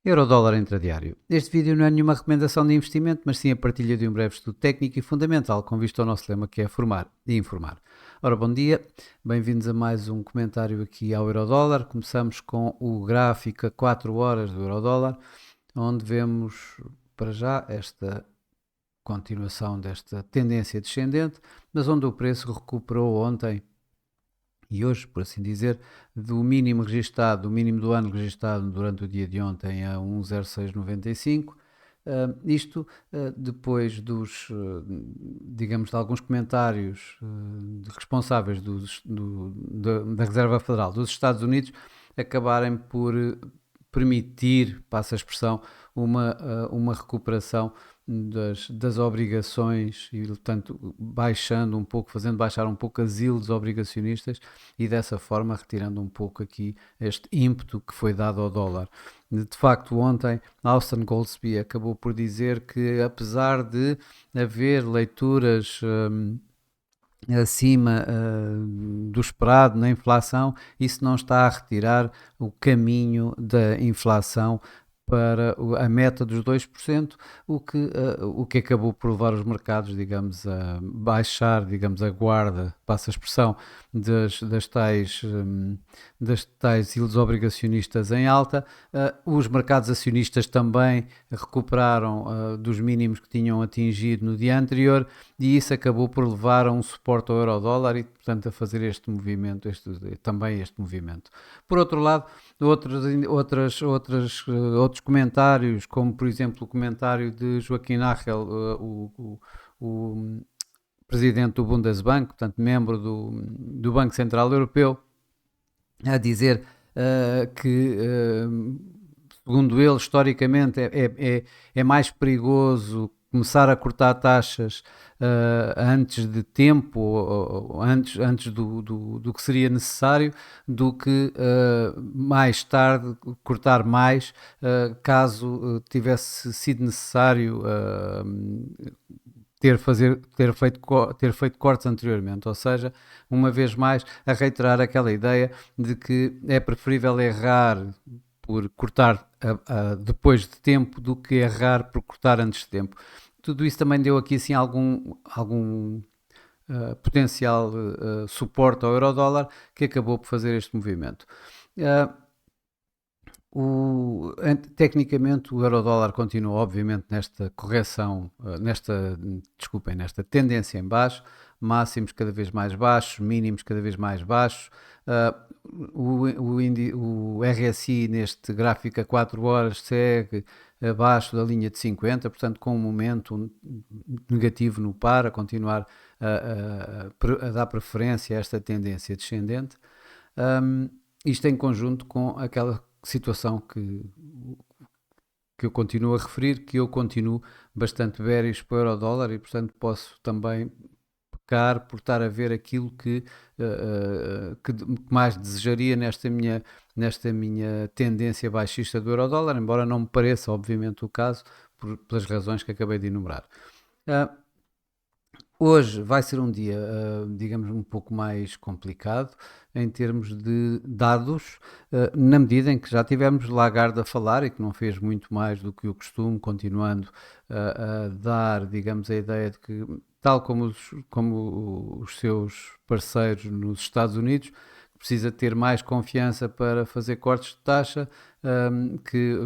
Eurodólar intradiário. Este vídeo não é nenhuma recomendação de investimento, mas sim a partilha de um breve estudo técnico e fundamental com vista ao nosso lema que é formar e informar. Ora, bom dia, bem-vindos a mais um comentário aqui ao Eurodólar. Começamos com o gráfico a 4 horas do Eurodólar, onde vemos para já esta continuação desta tendência descendente, mas onde o preço recuperou ontem e hoje, por assim dizer, do mínimo registado, do mínimo do ano registado durante o dia de ontem a 1,0695. Isto depois dos, digamos, de alguns comentários responsáveis da Reserva Federal dos Estados Unidos acabarem por permitir, passa a expressão, uma recuperação das obrigações e, portanto, baixando um pouco, fazendo baixar um pouco as yields obrigacionistas e dessa forma retirando um pouco aqui este ímpeto que foi dado ao dólar. De facto, ontem Austin Goolsbee acabou por dizer que, apesar de haver leituras acima do esperado na inflação, isso não está a retirar o caminho da inflação para a meta dos 2%, o que acabou por levar os mercados, digamos, a baixar, digamos, a guarda, passa a expressão, das tais yields obrigacionistas em alta. Os mercados acionistas também recuperaram dos mínimos que tinham atingido no dia anterior e isso acabou por levar a um suporte ao euro-dólar e, portanto, a fazer este movimento, também este movimento. Por outro lado, outros comentários, como por exemplo o comentário de Joaquim Nachel, o presidente do Bundesbank, portanto membro do Banco Central Europeu, a dizer que, segundo ele, historicamente é mais perigoso começar a cortar taxas antes de tempo, ou antes do que seria necessário, do que mais tarde cortar mais, caso tivesse sido necessário ter feito cortes anteriormente, ou seja, uma vez mais a reiterar aquela ideia de que é preferível errar por cortar depois de tempo do que errar por cortar antes de tempo. Tudo isso também deu aqui assim algum potencial suporte ao euro-dólar que acabou por fazer este movimento. Tecnicamente o euro-dólar continua obviamente nesta correção, nesta tendência em baixo, máximos cada vez mais baixos, mínimos cada vez mais baixos. O RSI neste gráfico a 4 horas segue abaixo da linha de 50, portanto com um momento negativo no par, a continuar a dar preferência a esta tendência descendente. Isto em conjunto com aquela situação que eu continuo a referir, que eu continuo bastante bearish para o euro-dólar e, portanto, posso também pecar por estar a ver aquilo que mais desejaria nesta minha tendência baixista do euro-dólar, embora não me pareça, obviamente, o caso, pelas razões que acabei de enumerar. Hoje vai ser um dia, digamos, um pouco mais complicado em termos de dados, na medida em que já tivemos Lagarde a falar e que não fez muito mais do que o costume, continuando a dar, digamos, a ideia de que, tal como os seus parceiros nos Estados Unidos, precisa ter mais confiança para fazer cortes de taxa, que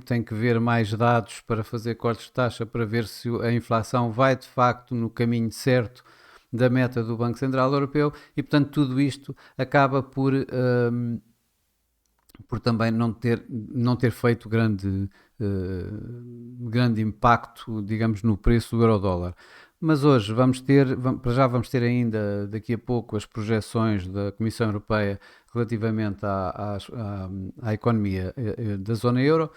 tem que ver mais dados para fazer cortes de taxa para ver se a inflação vai de facto no caminho certo da meta do Banco Central Europeu e, portanto, tudo isto acaba por também não ter feito grande impacto, digamos, no preço do euro-dólar. Mas hoje para já vamos ter ainda daqui a pouco as projeções da Comissão Europeia relativamente à economia da zona euro.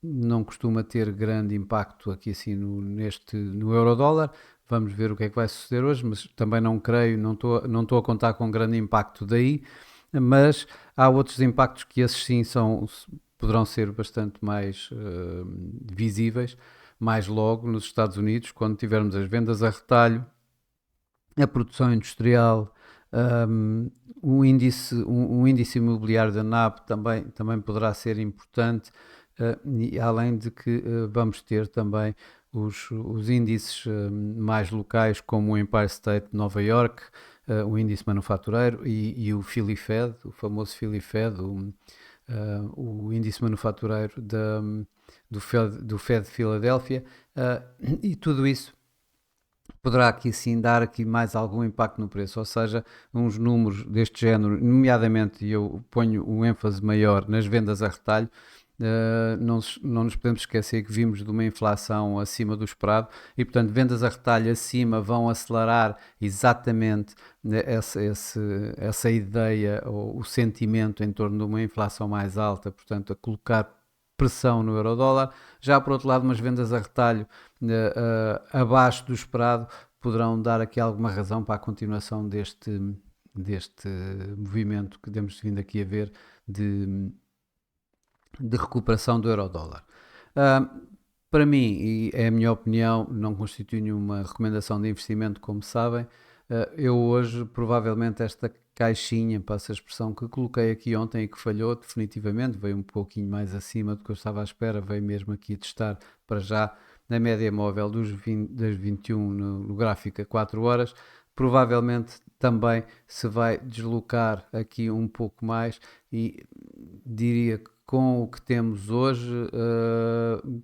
Não costuma ter grande impacto aqui assim no euro-dólar. Vamos ver o que é que vai suceder hoje, mas também não creio, não estou a contar com grande impacto daí, mas há outros impactos que esses sim poderão ser bastante mais visíveis, mais logo nos Estados Unidos, quando tivermos as vendas a retalho, a produção industrial Um, um índice imobiliário da NAB também poderá ser importante, e além de que vamos ter também os índices mais locais, como o Empire State de Nova York, o índice manufatureiro e o Philly Fed, o famoso Philly Fed, o índice manufatureiro do Fed de Filadélfia, e tudo isso poderá aqui sim dar aqui mais algum impacto no preço, ou seja, uns números deste género, nomeadamente eu ponho um ênfase maior nas vendas a retalho. Não nos podemos esquecer que vimos de uma inflação acima do esperado e, portanto, vendas a retalho acima vão acelerar exatamente essa ideia ou o sentimento em torno de uma inflação mais alta, portanto, a colocar pressão no euro-dólar. Já por outro lado, umas vendas a retalho abaixo do esperado poderão dar aqui alguma razão para a continuação deste movimento que temos vindo aqui a ver de recuperação do euro-dólar. Para mim, e é a minha opinião, não constitui nenhuma recomendação de investimento, como sabem. Eu hoje, provavelmente, esta caixinha, passa a expressão, que coloquei aqui ontem e que falhou definitivamente, veio um pouquinho mais acima do que eu estava à espera, veio mesmo aqui testar para já na média móvel das 21 no gráfico a 4 horas, provavelmente também se vai deslocar aqui um pouco mais e diria que com o que temos hoje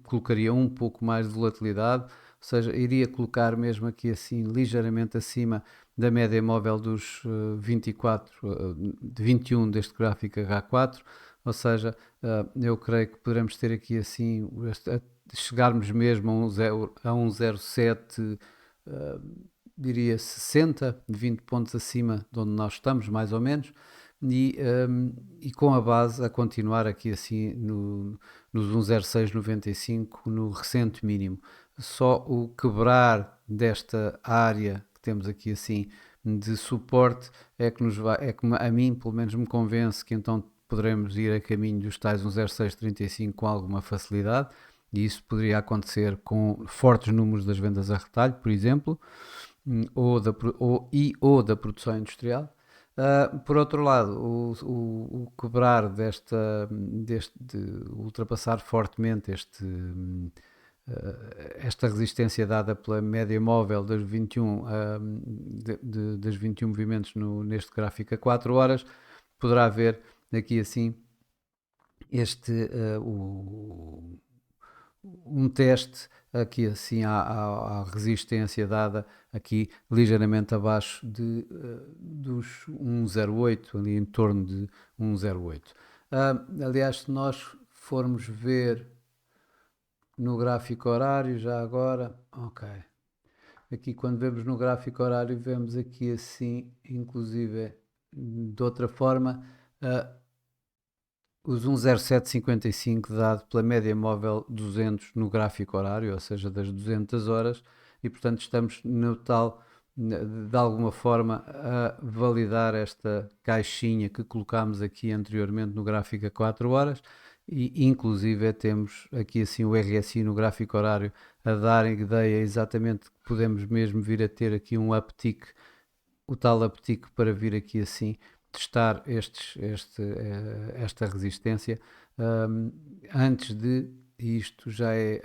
colocaria um pouco mais de volatilidade, ou seja, iria colocar mesmo aqui assim ligeiramente acima da média móvel dos 24, de 21 deste gráfico H4, ou seja, eu creio que poderemos ter aqui assim, chegarmos mesmo a um 0,7, diria 60, 20 pontos acima de onde nós estamos, mais ou menos, e com a base a continuar aqui assim nos 1,0695 no recente mínimo. Só o quebrar desta área que temos aqui assim de suporte é que a mim pelo menos me convence que então poderemos ir a caminho dos tais 1,0635 com alguma facilidade, e isso poderia acontecer com fortes números das vendas a retalho, por exemplo, ou da produção industrial. Por outro lado, o quebrar de ultrapassar fortemente esta resistência dada pela média móvel das 21, das 21 movimentos neste gráfico a 4 horas, poderá haver aqui assim um teste aqui assim à resistência dada aqui ligeiramente abaixo dos 1,08, ali em torno de 1,08. Aliás, se nós formos ver no gráfico horário, já agora, ok. Aqui quando vemos no gráfico horário, vemos aqui assim, inclusive de outra forma, os 1,0755 dado pela média móvel 200 no gráfico horário, ou seja, das 200 horas, e portanto estamos no tal, de alguma forma, a validar esta caixinha que colocámos aqui anteriormente no gráfico a 4 horas, e inclusive temos aqui assim o RSI no gráfico horário a dar ideia exatamente que podemos mesmo vir a ter aqui um uptick, o tal uptick para vir aqui assim testar esta resistência, antes de, isto já é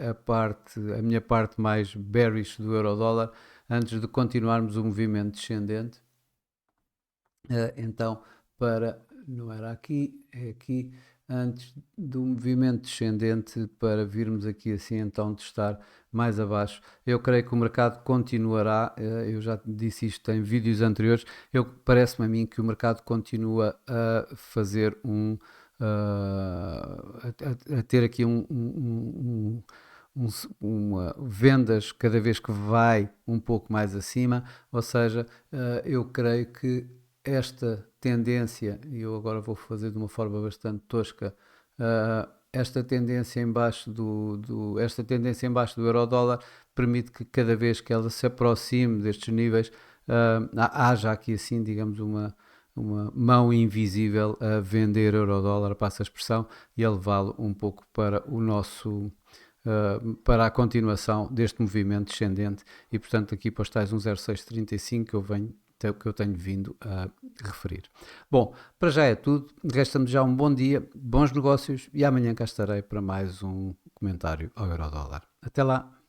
a minha parte mais bearish do euro-dólar, antes de continuarmos o movimento descendente. Então, não era aqui, é aqui, antes do movimento descendente, para virmos aqui assim então testar mais abaixo. Eu creio que o mercado continuará, eu já disse isto em vídeos anteriores, parece-me a mim que o mercado continua a fazer a ter aqui uma vendas cada vez que vai um pouco mais acima, ou seja, eu creio que esta tendência, e eu agora vou fazer de uma forma bastante tosca, esta tendência esta tendência em baixo do euro-dólar permite que cada vez que ela se aproxime destes níveis, haja aqui assim, digamos, uma mão invisível a vender euro-dólar, passa a expressão, e a levá-lo um pouco para o nosso... para a continuação deste movimento descendente, e portanto aqui para os tais 1,0635 eu venho que eu tenho vindo a referir. Bom, para já é tudo. Resta-me já um bom dia, bons negócios e amanhã cá estarei para mais um comentário ao Eurodólar. Até lá!